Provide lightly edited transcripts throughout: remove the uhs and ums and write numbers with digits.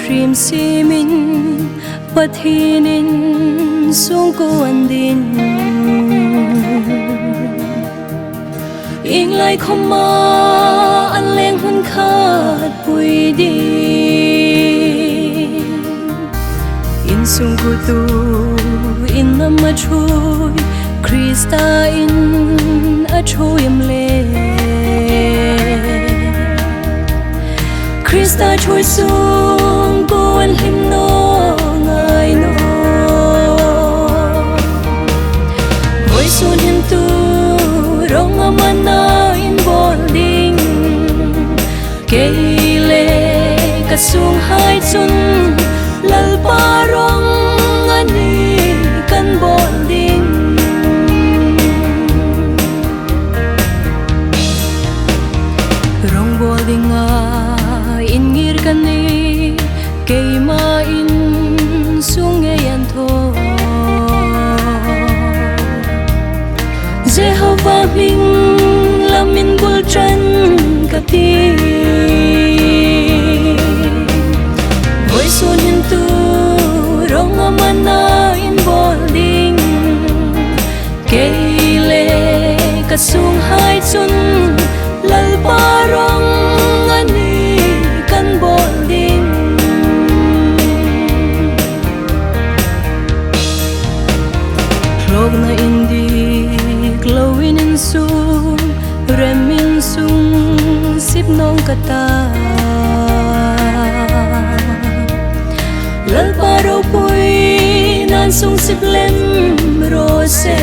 rim si min pathinin sung ko andin ing lai khoma an leng hun khat pui di in sung ko tu in nama chui Krista in a choyam le Krista chui sung ko an him no ngai no voi sun him tu rong amana in bonding keile ka sung hai chun lal pa rong ani kan bonding rong bonding a in ngir kan ni keima in sung e yan tho Jehovah min lamin bul tran ka ti voi sun hin tu rong amana in bonding keile ka sung hai chun lal pa rong ani kan bonding rog na indi glowing in sung remin sung sip nong kata lal paro pui nan sung sip lem rose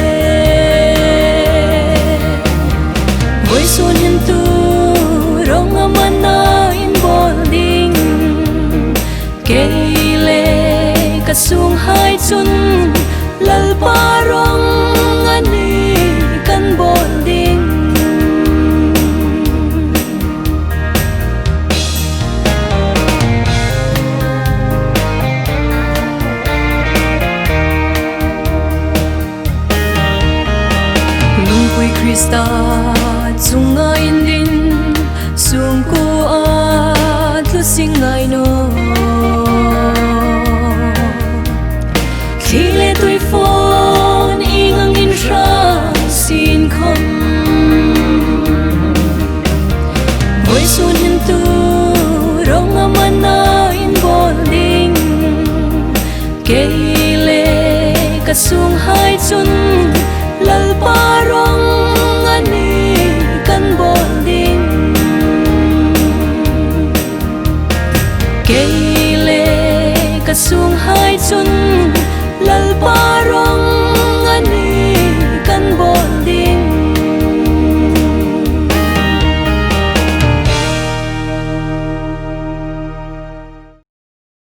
voi sun hin tu rong amana in bonding keile ka sung hai chun lal parong ani kan bonding lungpui Krista chunga indin sung ko a thu singai no khile tui phone ingang in ra sin khom voi sun hin tu rong amana in bonding keile ka sung hai chun lal pa rong ani kan bonding keile ka sung